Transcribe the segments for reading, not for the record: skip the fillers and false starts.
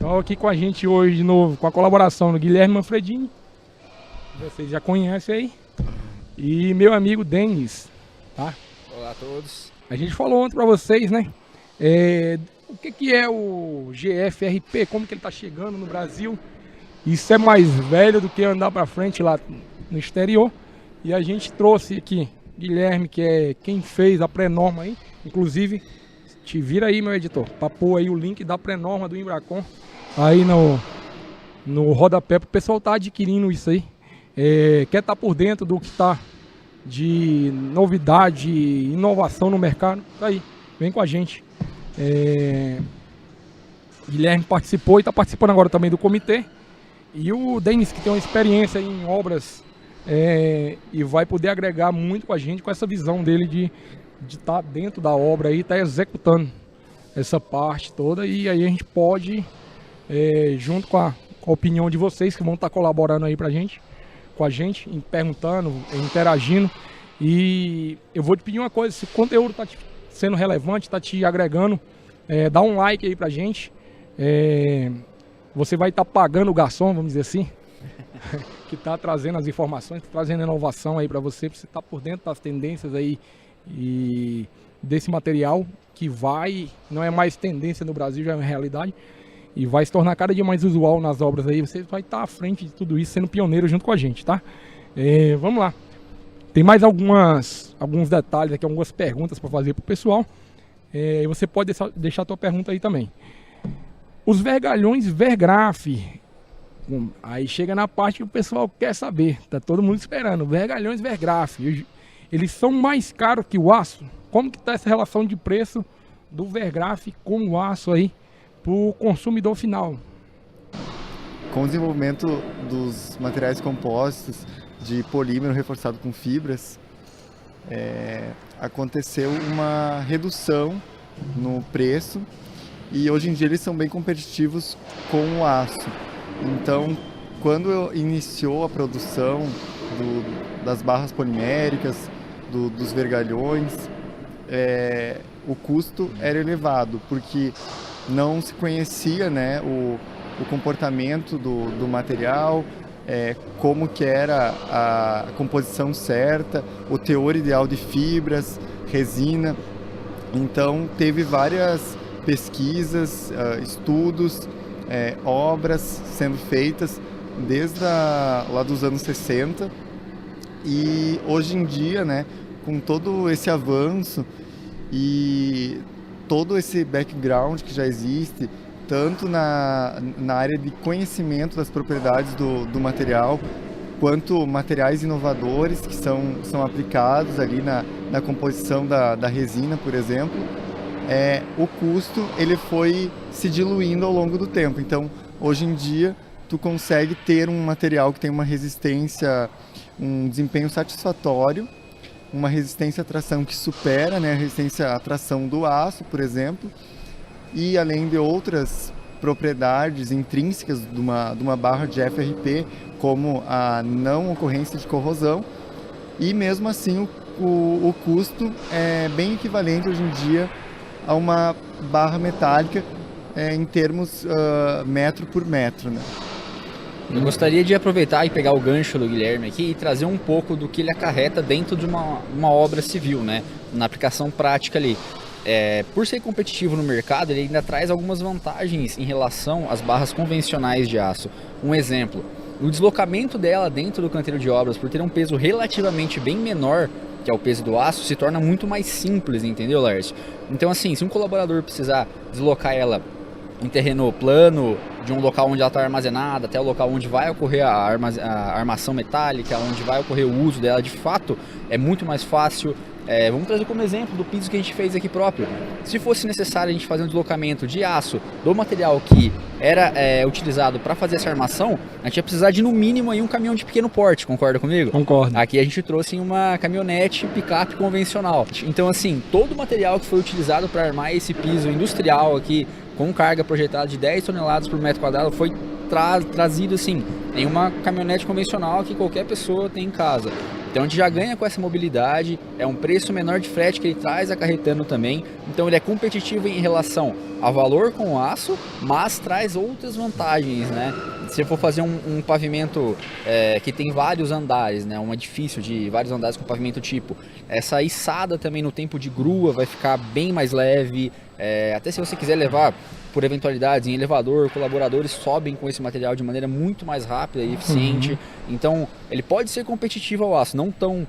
Então aqui com a gente hoje de novo, com a colaboração do Guilherme Manfredini, vocês já conhecem aí, e meu amigo Denis, tá? Olá a todos. A gente falou ontem para vocês, né? O que é o GFRP, como que ele tá chegando no Brasil. Isso é mais velho do que andar para frente lá no exterior. E a gente trouxe aqui Guilherme, que é quem fez a pré-norma aí. Inclusive, te vira aí, meu editor, para pôr aí o link da pré-norma do Embracon aí no rodapé, para o pessoal tá adquirindo isso aí. Quer estar por dentro do que está de novidade, inovação no mercado, tá aí, vem com a gente. Guilherme participou e está participando agora também do comitê. E o Denis, que tem uma experiência em obras e vai poder agregar muito com a gente, com essa visão dele de estar dentro da obra aí, estar executando essa parte toda. E aí a gente pode, junto com a opinião de vocês que vão estar colaborando aí com a gente, perguntando, interagindo. E eu vou te pedir uma coisa: se o conteúdo está sendo relevante, está te agregando, dá um like aí pra gente. Você vai estar pagando o garçom, vamos dizer assim, que está trazendo as informações, trazendo inovação aí para você estar por dentro das tendências aí e desse material que não é mais tendência no Brasil, já é uma realidade e vai se tornar cada dia mais usual nas obras aí. Você vai estar à frente de tudo isso, sendo pioneiro junto com a gente, tá? Vamos lá. Tem mais alguns detalhes aqui, algumas perguntas para fazer para o pessoal. E você pode deixar a tua pergunta aí também. Os vergalhões Vergraf, aí chega na parte que o pessoal quer saber, tá todo mundo esperando. Vergalhões Vergraf, eles são mais caros que o aço? Como que tá essa relação de preço do Vergraf com o aço aí para o consumidor final? Com o desenvolvimento dos materiais compostos de polímero reforçado com fibras, aconteceu uma redução no preço. E hoje em dia eles são bem competitivos com o aço. Então, quando iniciou a produção das barras poliméricas, dos vergalhões, o custo era elevado, porque não se conhecia, né, o comportamento do material, como que era a composição certa, o teor ideal de fibras, resina. Então, teve várias pesquisas, estudos, obras sendo feitas desde lá dos anos 60, e hoje em dia, né, com todo esse avanço e todo esse background que já existe, tanto na área de conhecimento das propriedades do material, quanto materiais inovadores que são aplicados ali na composição da resina, por exemplo, o custo ele foi se diluindo ao longo do tempo. Então, hoje em dia, tu consegue ter um material que tem uma resistência, um desempenho satisfatório, uma resistência à tração que supera, né, a resistência à tração do aço, por exemplo, e além de outras propriedades intrínsecas de uma barra de FRP, como a não ocorrência de corrosão, e mesmo assim o custo é bem equivalente hoje em dia a uma barra metálica em termos metro por metro, né? Eu gostaria de aproveitar e pegar o gancho do Guilherme aqui e trazer um pouco do que ele acarreta dentro de uma obra civil, né? Na aplicação prática ali. Por ser competitivo no mercado, ele ainda traz algumas vantagens em relação às barras convencionais de aço. Um exemplo, o deslocamento dela dentro do canteiro de obras, por ter um peso relativamente bem menor que é o peso do aço, se torna muito mais simples, entendeu, Lércio? Então, assim, se um colaborador precisar deslocar ela em terreno plano, de um local onde ela está armazenada até o local onde vai ocorrer a armação metálica, onde vai ocorrer o uso dela, de fato, é muito mais fácil. Vamos trazer como exemplo do piso que a gente fez aqui próprio. Se fosse necessário a gente fazer um deslocamento de aço do material que era utilizado para fazer essa armação, a gente ia precisar de no mínimo aí um caminhão de pequeno porte, concorda comigo? Concordo. Aqui a gente trouxe uma caminhonete picape convencional. Então, assim, todo o material que foi utilizado para armar esse piso industrial aqui, com carga projetada de 10 toneladas por metro quadrado, foi trazido assim em uma caminhonete convencional que qualquer pessoa tem em casa. Então a gente já ganha com essa mobilidade, é um preço menor de frete que ele traz acarretando também, então ele é competitivo em relação a valor com o aço, mas traz outras vantagens, né? Se for fazer um pavimento que tem vários andares, né? Um edifício de vários andares com pavimento tipo, essa içada também no tempo de grua vai ficar bem mais leve, até se você quiser levar por eventualidades em elevador, colaboradores sobem com esse material de maneira muito mais rápida e eficiente. Então ele pode ser competitivo ao aço, não tão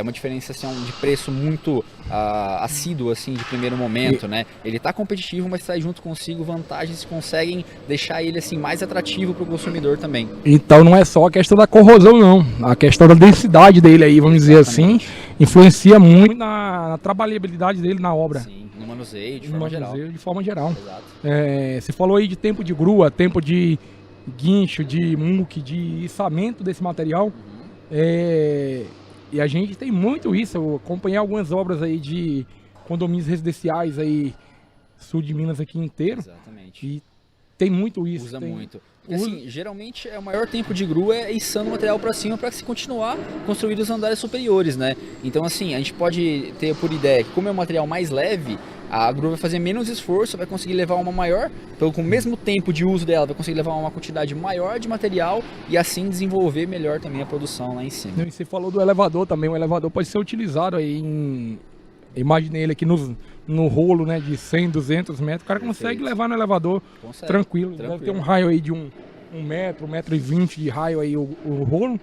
uma diferenciação de preço muito assíduo assim de primeiro momento, né? Ele está competitivo, mas traz junto consigo vantagens que conseguem deixar ele assim mais atrativo para o consumidor também. Então não é só a questão da corrosão não, a questão da densidade dele aí, vamos dizer assim, influencia muito na trabalhabilidade dele na obra. Sim, no manuseio de forma geral. De forma geral. Exato. Você falou aí de tempo de grua, tempo de guincho, de muque, de içamento desse material. E a gente tem muito isso. Eu acompanhei algumas obras aí de condomínios residenciais aí, sul de Minas aqui inteiro. Exatamente. E tem muito isso. Usa muito. Porque, assim, geralmente o maior tempo de grua é içando o material para cima para se continuar construir os andares superiores, né? Então, assim, a gente pode ter por ideia que como é um material mais leve, a grua vai fazer menos esforço, vai conseguir levar uma maior, então com o mesmo tempo de uso dela, vai conseguir levar uma quantidade maior de material e assim desenvolver melhor também a produção lá em cima. E você falou do elevador também, o elevador pode ser utilizado aí em... Imaginei ele aqui no rolo, né, de 100, 200 metros, o cara consegue levar no elevador tranquilo. Deve ter um raio aí de 1 metro, 1,20 m de raio aí o rolo.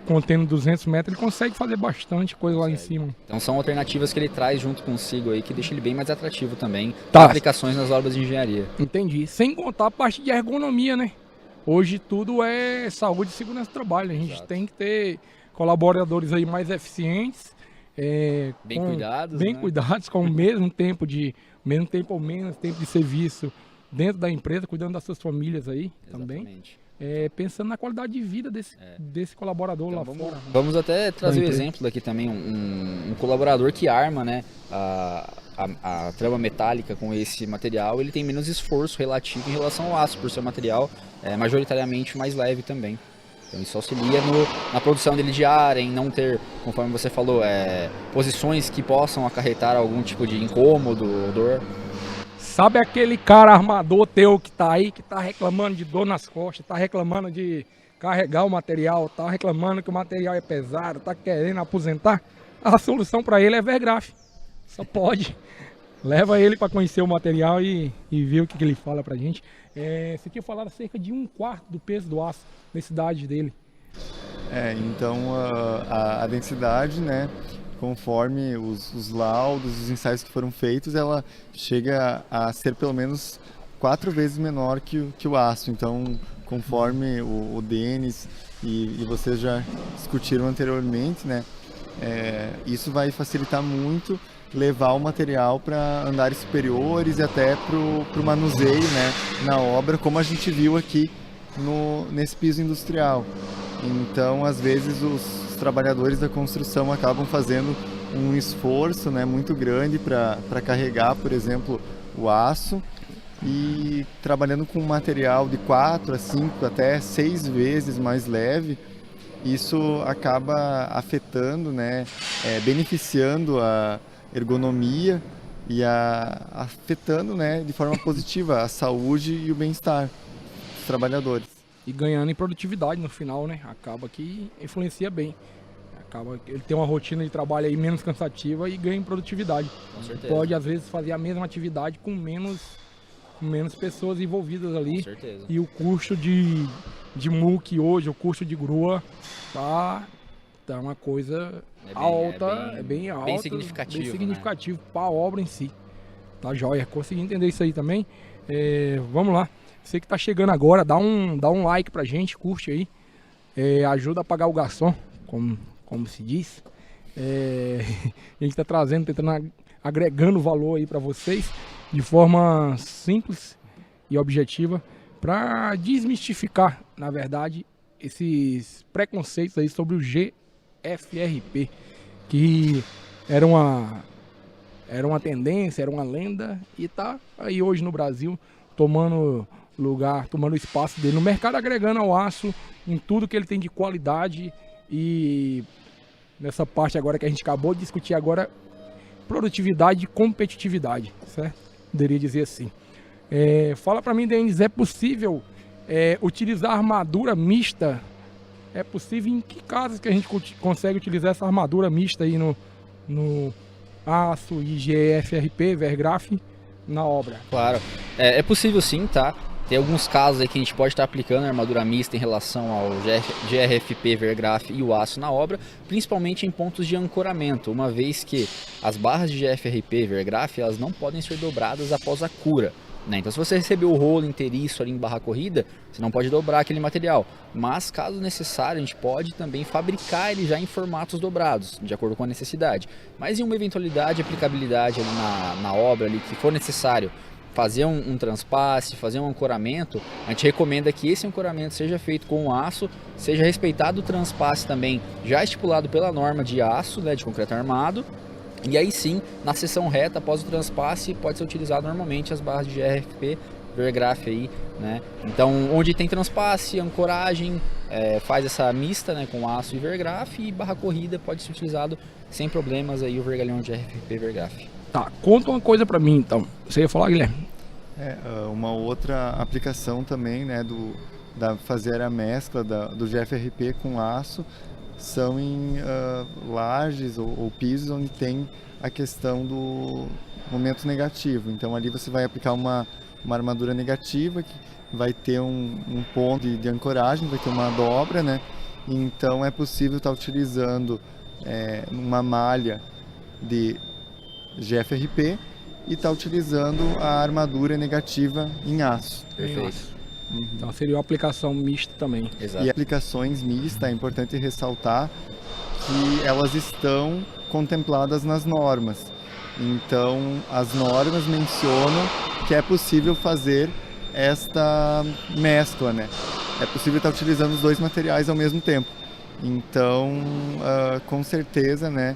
Contendo 200 metros, ele consegue fazer bastante coisa lá em cima. Então são alternativas que ele traz junto consigo aí, que deixa ele bem mais atrativo também para aplicações nas obras de engenharia. Entendi. Sem contar a parte de ergonomia, né? Hoje tudo é saúde e segurança do trabalho. A gente tem que ter colaboradores aí mais eficientes, bem cuidados, bem né? cuidados, com o mesmo tempo ou menos tempo de serviço dentro da empresa, cuidando das suas famílias aí. Exatamente. Também. Pensando na qualidade de vida desse colaborador então, lá fora. Vamos até trazer o exemplo daqui também, um colaborador que arma, né, a trama metálica com esse material, ele tem menos esforço relativo em relação ao aço, por ser um material majoritariamente mais leve também. Então isso auxilia na produção dele diária, em não ter, conforme você falou, posições que possam acarretar algum tipo de incômodo, dor. Sabe aquele cara armador teu que tá aí, que tá reclamando de dor nas costas, tá reclamando de carregar o material, tá reclamando que o material é pesado, tá querendo aposentar? A solução para ele é Vergraf. Só pode. Leva ele para conhecer o material e ver o que ele fala pra gente. Você tinha falado cerca de 1/4 do peso do aço, densidade dele. Então a densidade, né, conforme os laudos, os ensaios que foram feitos, ela chega a ser pelo menos 4 vezes menor que o aço. Então, conforme o Denis e vocês já discutiram anteriormente, né, isso vai facilitar muito levar o material para andares superiores e até para o manuseio, né, na obra, como a gente viu aqui nesse piso industrial. Então, às vezes, os trabalhadores da construção acabam fazendo um esforço, né, muito grande para carregar, por exemplo, o aço, e trabalhando com um material de 4 a 5, até 6 vezes mais leve, isso acaba afetando, né, beneficiando a ergonomia e afetando, né, de forma positiva a saúde e o bem-estar dos trabalhadores. E ganhando em produtividade no final, né? Acaba que influencia bem. Acaba que ele tem uma rotina de trabalho aí menos cansativa e ganha em produtividade. Com certeza. Pode, às vezes, fazer a mesma atividade com menos pessoas envolvidas ali. Com certeza. E o custo de muque hoje, o custo de grua, tá uma coisa alta, bem alta. Bem significativo. Bem significativo, né, para a obra em si. Tá joia. Consegui entender isso aí também. Vamos lá. Você que tá chegando agora, dá um like pra gente, curte aí. Ajuda a pagar o garçom, como se diz. A gente tá trazendo, tentando agregando valor aí pra vocês de forma simples e objetiva para desmistificar, na verdade, esses preconceitos aí sobre o GFRP, que era uma tendência, era uma lenda e tá aí hoje no Brasil tomando o espaço dele no mercado, agregando ao aço em tudo que ele tem de qualidade e nessa parte agora que a gente acabou de discutir agora, produtividade e competitividade, certo? Poderia dizer assim. Fala para mim, Denis, é possível utilizar armadura mista? É possível? Em que casos que a gente consegue utilizar essa armadura mista aí no aço, IGFRP, Vergraf, na obra? Claro, é possível sim, tá? Tem alguns casos aí que a gente pode estar aplicando a armadura mista em relação ao GRFP, Vergraf e o aço na obra, principalmente em pontos de ancoramento, uma vez que as barras de GFRP e Vergraf, elas não podem ser dobradas após a cura, né? Então se você receber o rolo inteiriço ali em barra corrida, você não pode dobrar aquele material, mas caso necessário a gente pode também fabricar ele já em formatos dobrados, de acordo com a necessidade. Mas em uma eventualidade, aplicabilidade ali na obra ali, que for necessário fazer um transpasse, fazer um ancoramento, a gente recomenda que esse ancoramento seja feito com aço, seja respeitado o transpasse também, já estipulado pela norma de aço, né, de concreto armado, e aí sim, na seção reta, após o transpasse, pode ser utilizado normalmente as barras de GRFP, Vergraf aí, né? Então, onde tem transpasse, ancoragem, faz essa mista, né, com aço e Vergraf, e barra corrida pode ser utilizado sem problemas aí o vergalhão de GRFP Vergraf. Tá, conta uma coisa para mim então. Você ia falar, Guilherme? Uma outra aplicação também, né, fazer a mescla do GFRP com aço são em lajes ou pisos onde tem a questão do momento negativo. Então ali você vai aplicar uma armadura negativa que vai ter um ponto de ancoragem, vai ter uma dobra, né? Então é possível estar utilizando uma malha de GFRP e está utilizando a armadura negativa em aço. Perfeito. Então seria uma aplicação mista também. Exato. E aplicações mistas, é importante ressaltar que elas estão contempladas nas normas. Então as normas mencionam que é possível fazer esta mescla, né? É possível estar utilizando os dois materiais ao mesmo tempo. Então, com certeza, né,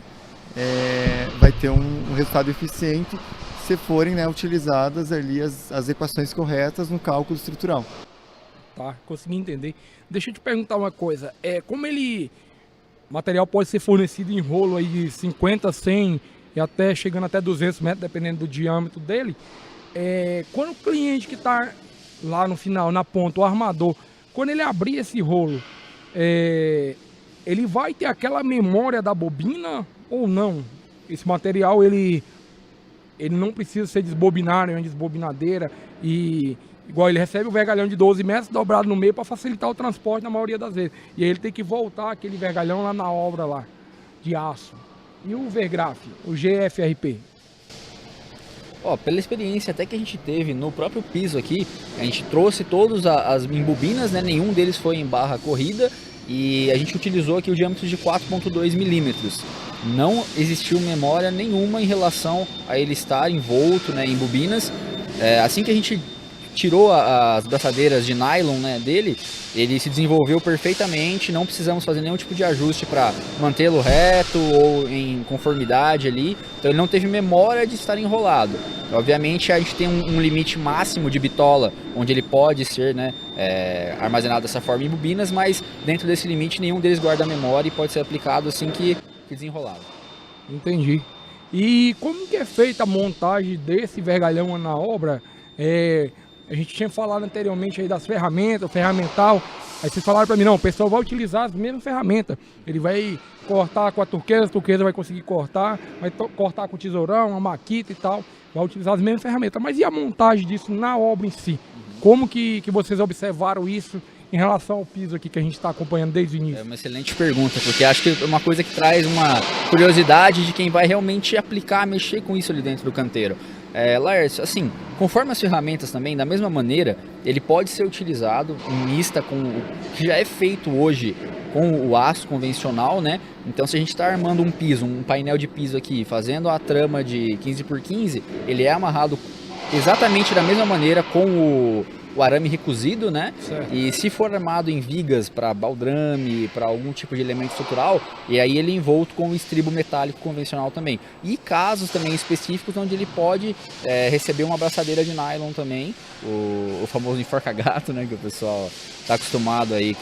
vai ter um resultado eficiente se forem, né, utilizadas ali as equações corretas no cálculo estrutural. Tá, consegui entender. Deixa eu te perguntar uma coisa. Como o material pode ser fornecido em rolo aí de 50, 100 e até chegando até 200 metros, dependendo do diâmetro dele, quando o cliente que está lá no final, na ponta, o armador, quando ele abrir esse rolo, ele vai ter aquela memória da bobina ou não? Esse material, ele não precisa ser desbobinado, é uma desbobinadeira, e igual ele recebe o vergalhão de 12 metros dobrado no meio para facilitar o transporte na maioria das vezes. E aí ele tem que voltar aquele vergalhão lá na obra lá, de aço. E o Vergraf, o GFRP? Pela experiência até que a gente teve no próprio piso aqui, a gente trouxe todos as em bobinas, né? Nenhum deles foi em barra corrida, e a gente utilizou aqui o diâmetro de 4,2 milímetros. Não existiu memória nenhuma em relação a ele estar envolto, né, em bobinas. Assim que a gente tirou as braçadeiras de nylon, né, dele, ele se desenvolveu perfeitamente, não precisamos fazer nenhum tipo de ajuste para mantê-lo reto ou em conformidade ali, então ele não teve memória de estar enrolado. Obviamente a gente tem um limite máximo de bitola, onde ele pode ser, né, armazenado dessa forma em bobinas, mas dentro desse limite nenhum deles guarda memória e pode ser aplicado assim que desenrolado. Entendi. E como que é feita a montagem desse vergalhão na obra? A gente tinha falado anteriormente aí das ferramentas, o ferramental. Aí vocês falaram para mim, não, o pessoal vai utilizar as mesmas ferramentas. Ele vai cortar com a turquesa vai conseguir cortar, vai cortar com o tesourão, a maquita e tal. Vai utilizar as mesmas ferramentas. Mas e a montagem disso na obra em si? Como que vocês observaram isso em relação ao piso aqui que a gente está acompanhando desde o início? É uma excelente pergunta, porque acho que é uma coisa que traz uma curiosidade de quem vai realmente aplicar, mexer com isso ali dentro do canteiro. Laércio, assim, conforme as ferramentas também, da mesma maneira, ele pode ser utilizado em mista com o que já é feito hoje com o aço convencional, né? Então, se a gente está armando um piso, um painel de piso aqui, fazendo a trama de 15x15, ele é amarrado exatamente da mesma maneira com o arame recozido, né? Certo. E se for armado em vigas para baldrame, para algum tipo de elemento estrutural, e aí ele é envolto com o estribo metálico convencional também. E casos também específicos onde ele pode receber uma abraçadeira de nylon também, o famoso enforca-gato, né? Que o pessoal está acostumado aí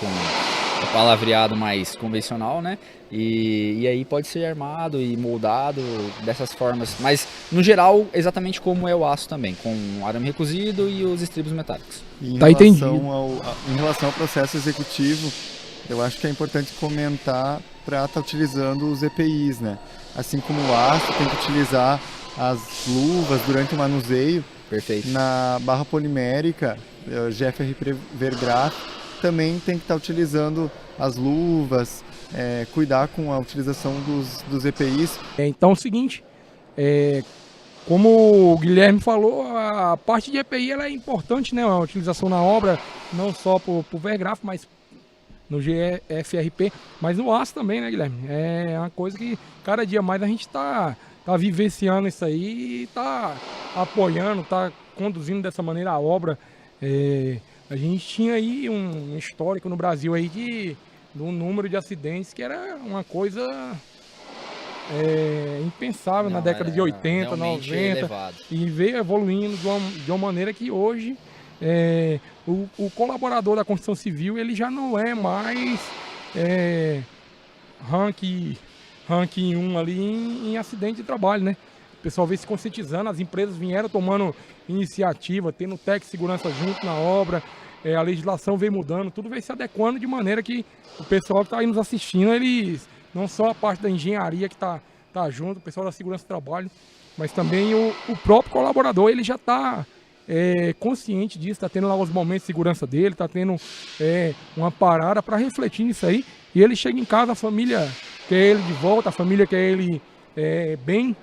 palavreado mais convencional, né? E aí pode ser armado e moldado dessas formas, mas no geral exatamente como é o aço também, com arame recozido e os estribos metálicos. E Tá entendido. em relação ao processo executivo, eu acho que é importante comentar para estar utilizando os EPIs, né? Assim como o aço tem que utilizar as luvas durante o manuseio. Perfeito. Na barra polimérica, GFR Vergraf, também tem que estar utilizando as luvas, cuidar com a utilização dos EPIs. Então é o seguinte, como o Guilherme falou, a parte de EPI ela é importante, né? A utilização na obra, não só para o Vergraf, mas no GFRP, mas no aço também, né, Guilherme? É uma coisa que cada dia mais a gente está vivenciando isso aí e está apoiando, está conduzindo dessa maneira a obra. A gente tinha aí um histórico no Brasil aí de um número de acidentes que era uma coisa impensável na década de 80, 90, elevado. E veio evoluindo de uma maneira que hoje o colaborador da construção civil ele já não é mais ranking 1 ali em acidente de trabalho, né? O pessoal veio se conscientizando, as empresas vieram tomando iniciativa, tendo técnico de segurança junto na obra, a legislação veio mudando, tudo veio se adequando de maneira que o pessoal que está aí nos assistindo, eles, não só a parte da engenharia que está junto, o pessoal da segurança do trabalho, mas também o próprio colaborador, ele já está consciente disso, está tendo lá os momentos de segurança dele, está tendo uma parada para refletir nisso aí, e ele chega em casa, a família quer ele de volta, a família quer ele bem,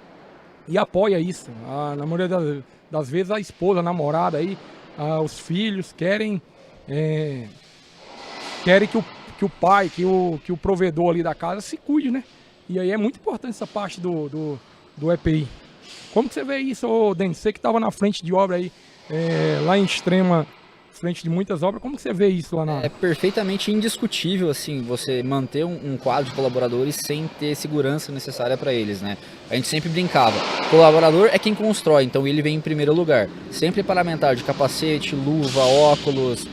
e apoia isso. Na maioria das vezes a esposa, a namorada, aí, os filhos querem que o pai, que o provedor ali da casa se cuide, né? E aí é muito importante essa parte do EPI. Como que você vê isso, Denis? Você que estava na frente de obra aí, lá em Extrema, frente de muitas obras, como que você vê isso lá na... É perfeitamente indiscutível, assim, você manter um quadro de colaboradores sem ter segurança necessária para eles, né? A gente sempre brincava, colaborador é quem constrói, então ele vem em primeiro lugar. Sempre parlamentar de capacete, luva, óculos,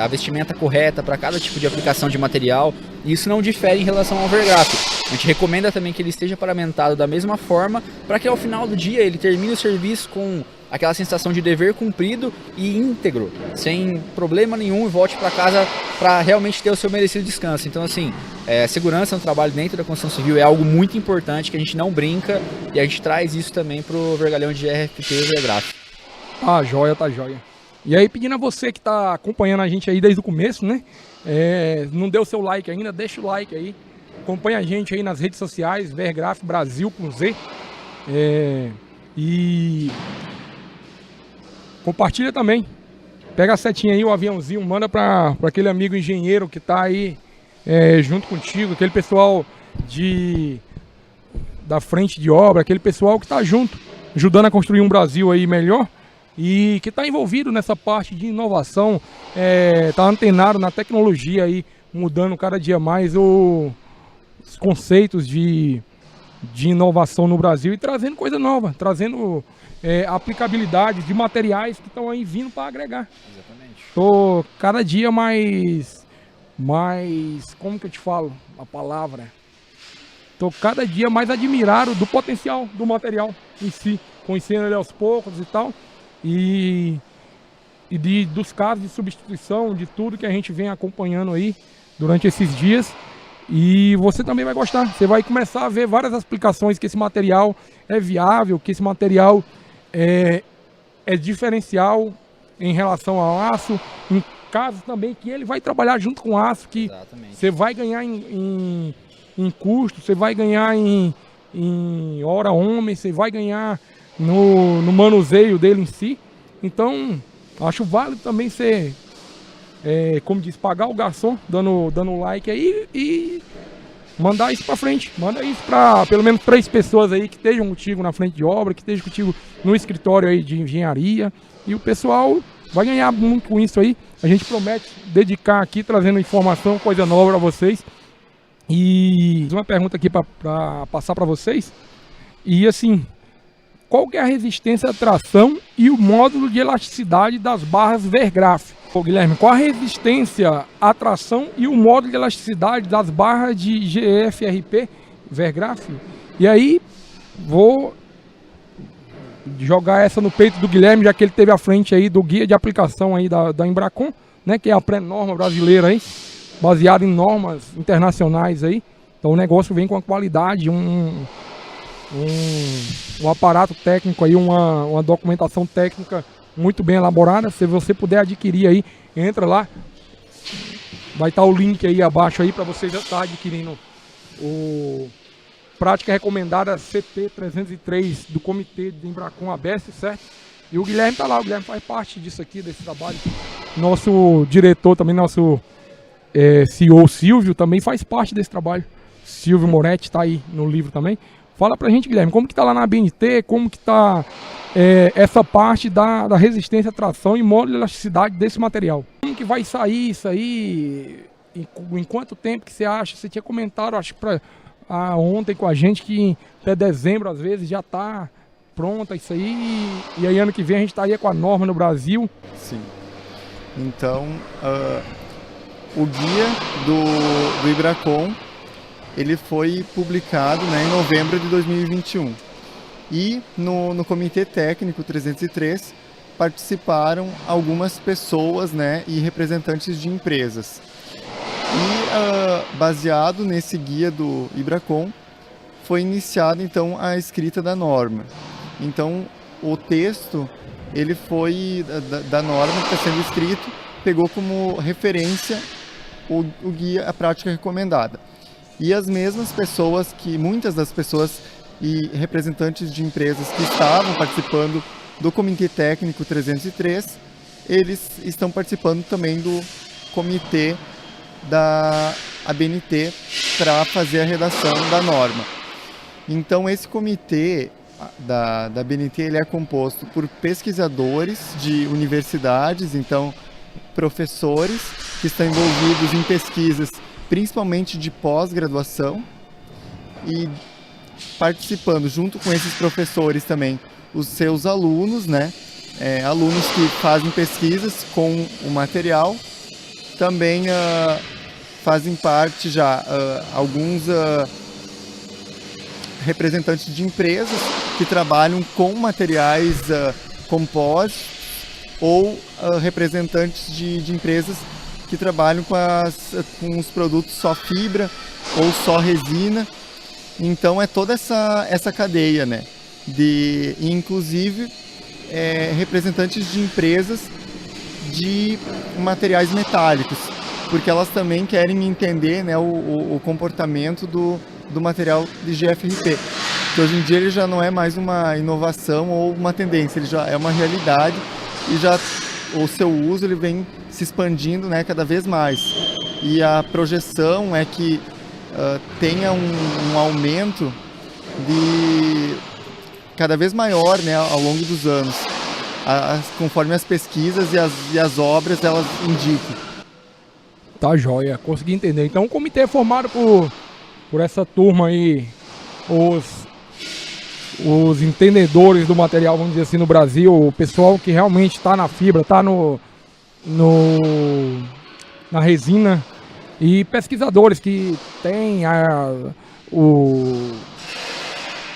a vestimenta correta para cada tipo de aplicação de material. E isso não difere em relação ao Vergraf. A gente recomenda também que ele esteja paramentado da mesma forma, para que ao final do dia ele termine o serviço com aquela sensação de dever cumprido e íntegro, sem problema nenhum, e volte para casa para realmente ter o seu merecido descanso. Então, assim, segurança no trabalho dentro da construção civil é algo muito importante, que a gente não brinca, e a gente traz isso também para o Vergalhão de GFRP e Vergraf. Tá joia, tá joia. E aí, pedindo a você que está acompanhando a gente aí desde o começo, né? Não deu seu like ainda, deixa o like aí. Acompanha a gente aí nas redes sociais, Vergraf Brasil com Z. E compartilha também. Pega a setinha aí, o aviãozinho, manda para aquele amigo engenheiro que está aí junto contigo, aquele pessoal da frente de obra, aquele pessoal que está junto, ajudando a construir um Brasil aí melhor e que está envolvido nessa parte de inovação, está antenado na tecnologia aí, mudando cada dia mais os conceitos de inovação no Brasil e trazendo coisa nova, trazendo aplicabilidade de materiais que estão aí vindo para agregar. Exatamente. Tô cada dia mais, como que eu te falo a palavra? Tô cada dia mais admirado do potencial do material em si, conhecendo ele aos poucos e tal, e dos casos de substituição, de tudo que a gente vem acompanhando aí durante esses dias. E você também vai gostar, você vai começar a ver várias aplicações que esse material é viável, que esse material é diferencial em relação ao aço, em casos também que ele vai trabalhar junto com o aço, que Exatamente. você vai ganhar em custo, você vai ganhar em hora homem, você vai ganhar no manuseio dele em si. Então, acho válido também você, como diz, pagar o garçom, dando like aí e mandar isso para frente. Manda isso para pelo menos 3 pessoas aí que estejam contigo na frente de obra, que estejam contigo no escritório aí de engenharia. E o pessoal vai ganhar muito com isso aí. A gente promete dedicar aqui, trazendo informação, coisa nova para vocês. E uma pergunta aqui para passar para vocês. E assim, qual que é a resistência à tração e o módulo de elasticidade das barras Vergraf. Ô, Guilherme, qual a resistência à tração e o módulo de elasticidade das barras de GFRP Vergraf? E aí, vou jogar essa no peito do Guilherme, já que ele teve à frente aí do guia de aplicação aí da Embracon, né, que é a pré-norma brasileira aí, baseada em normas internacionais aí. Então o negócio vem com a qualidade, um aparato técnico aí, uma documentação técnica muito bem elaborada. Se você puder adquirir aí, entra lá, vai estar o link aí abaixo aí para você já estar adquirindo o prática recomendada CP303 do Comitê de Embracon ABS, certo? E o Guilherme tá lá, o Guilherme faz parte disso aqui, desse trabalho. Nosso diretor também, nosso CEO Silvio também faz parte desse trabalho. Silvio Moretti tá aí no livro também. Fala pra gente, Guilherme, como que tá lá na BNT, como que tá essa parte da resistência à tração e módulo de elasticidade desse material? Como que vai sair isso aí? Em quanto tempo que você acha? Você tinha comentado, acho que ontem com a gente, que até dezembro às vezes já tá pronta isso aí, e aí ano que vem a gente estaria com a norma no Brasil. Sim. Então, o guia do Embracon, ele foi publicado, né, em novembro de 2021. E no Comitê Técnico 303 participaram algumas pessoas, né, e representantes de empresas. E baseado nesse guia do Embracon, foi iniciada então a escrita da norma. Então o texto, ele foi da norma que está sendo escrito, pegou como referência o guia, a prática recomendada. E as mesmas pessoas, muitas das pessoas e representantes de empresas que estavam participando do Comitê Técnico 303, eles estão participando também do comitê da ABNT para fazer a redação da norma. Então esse comitê da ABNT, ele é composto por pesquisadores de universidades, então professores que estão envolvidos em pesquisas principalmente de pós-graduação, e participando junto com esses professores também os seus alunos, né? Alunos que fazem pesquisas com o material. Também fazem parte já alguns representantes de empresas que trabalham com materiais compósitos, ou representantes de empresas que trabalham com os produtos só fibra ou só resina. Então é toda essa cadeia, né? Inclusive representantes de empresas de materiais metálicos, porque elas também querem entender, né, o comportamento do material de GFRP, que hoje em dia ele já não é mais uma inovação ou uma tendência, ele já é uma realidade, e já o seu uso ele vem se expandindo, né, cada vez mais. E a projeção é que tenha um aumento de cada vez maior, né, ao longo dos anos, conforme as pesquisas e as obras elas indicam. Tá joia, consegui entender. Então o comitê é formado por essa turma aí, os entendedores do material, vamos dizer assim, no Brasil, o pessoal que realmente está na fibra, está na resina, e pesquisadores que têm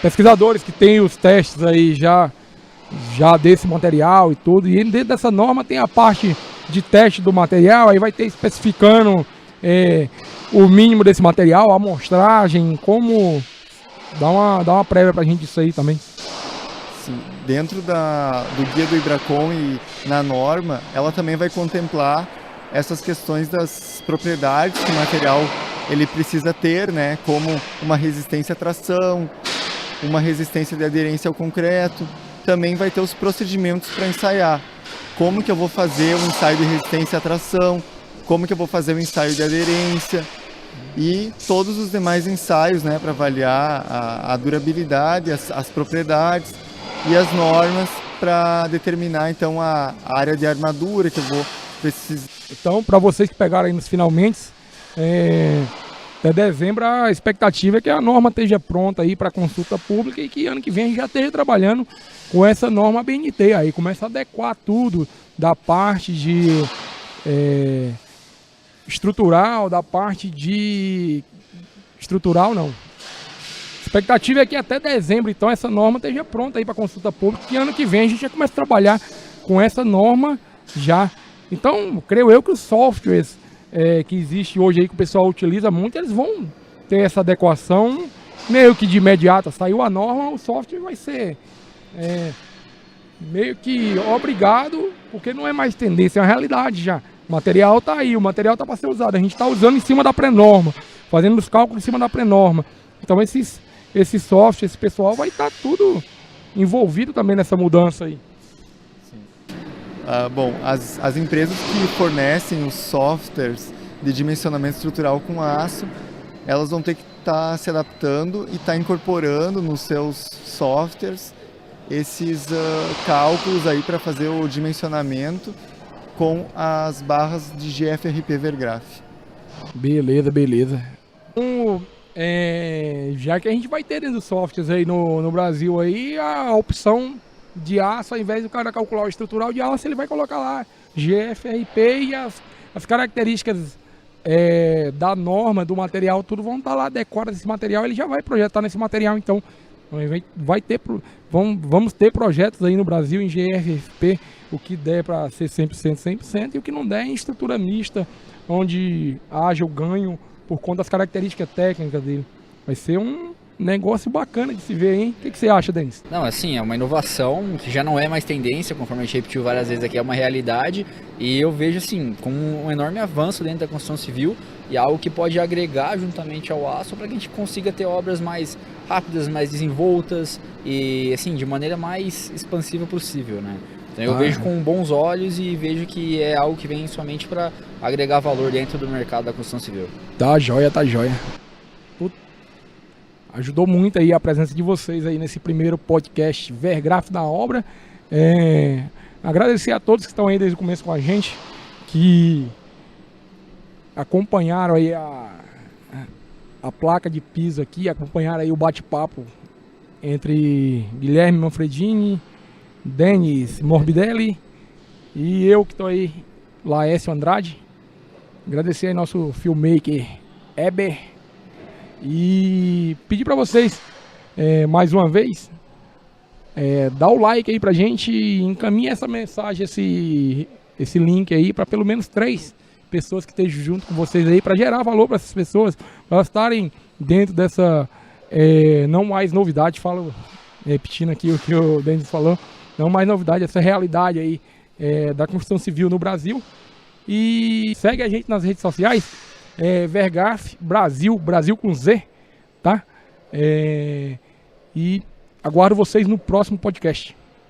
pesquisadores que têm os testes aí já desse material e tudo. E dentro dessa norma tem a parte de teste do material, aí vai ter especificando o mínimo desse material, a amostragem, como dá uma prévia pra gente disso aí também. Sim, dentro do guia do Embracon e na norma, ela também vai contemplar essas questões das propriedades que o material ele precisa ter, né, como uma resistência à tração, uma resistência de aderência ao concreto. Também vai ter os procedimentos para ensaiar. Como que eu vou fazer um ensaio de resistência à tração, como que eu vou fazer um ensaio de aderência, e todos os demais ensaios, né, para avaliar a durabilidade, as propriedades e as normas para determinar então a área de armadura que eu vou precisar. Então, para vocês que pegaram aí nos finalmente, Até dezembro a expectativa é que a norma esteja pronta aí para consulta pública e que ano que vem a gente já esteja trabalhando com essa norma BNT. Aí começa a adequar tudo da parte de estrutural, da parte de... Estrutural não. A expectativa é que até dezembro, então, essa norma esteja pronta aí para consulta pública e ano que vem a gente já começa a trabalhar com essa norma já. Então, creio eu que os softwares que existe hoje aí, que o pessoal utiliza muito, eles vão ter essa adequação meio que de imediata. Saiu a norma, o software vai ser meio que obrigado, porque não é mais tendência, é uma realidade já. O material está aí, o material está para ser usado. A gente está usando em cima da pré-norma, fazendo os cálculos em cima da pré-norma. Então esse software, esse pessoal vai estar tudo envolvido também nessa mudança aí. Bom, as empresas que fornecem os softwares de dimensionamento estrutural com aço, elas vão ter que estar se adaptando e estar incorporando nos seus softwares esses cálculos aí para fazer o dimensionamento com as barras de GFRP Vergraph. Beleza, beleza. Então, já que a gente vai ter dentro dos softwares aí no Brasil aí a opção de aço, ao invés do cara calcular o estrutural de aço, ele vai colocar lá GFRP e as características da norma, do material, tudo vão estar lá adequadas nesse material, ele já vai projetar nesse material, então vamos ter projetos aí no Brasil em GFRP, o que der para ser 100% e o que não der em estrutura mista, onde haja o ganho por conta das características técnicas dele. Vai ser um negócio bacana de se ver, hein? O que você acha, Denis? Não, assim, é uma inovação que já não é mais tendência, conforme a gente repetiu várias vezes aqui, é uma realidade, e eu vejo, assim, como um enorme avanço dentro da construção civil e algo que pode agregar juntamente ao aço para que a gente consiga ter obras mais rápidas, mais desenvoltas e, assim, de maneira mais expansiva possível, né? Então eu vejo com bons olhos e vejo que é algo que vem somente para agregar valor dentro do mercado da construção civil. Tá joia, tá joia. Ajudou muito aí a presença de vocês aí nesse primeiro podcast Vergraph na obra. Agradecer a todos que estão aí desde o começo com a gente, que acompanharam aí a placa de piso aqui, acompanharam aí o bate-papo entre Guilherme Manfredini, Denis Morbidelli e eu que estou aí, Laércio Andrade. Agradecer aí nosso filmmaker Eber. E pedir para vocês, mais uma vez, dá o like aí pra gente e encaminha essa mensagem, esse link aí para pelo menos 3 pessoas que estejam junto com vocês aí, para gerar valor para essas pessoas, para elas estarem dentro dessa não mais novidade, falo repetindo aqui o que o Denis falou, não mais novidade, essa realidade aí da construção civil no Brasil. E segue a gente nas redes sociais, Vergraph Brasil, Brasil com Z, tá? E aguardo vocês no próximo podcast.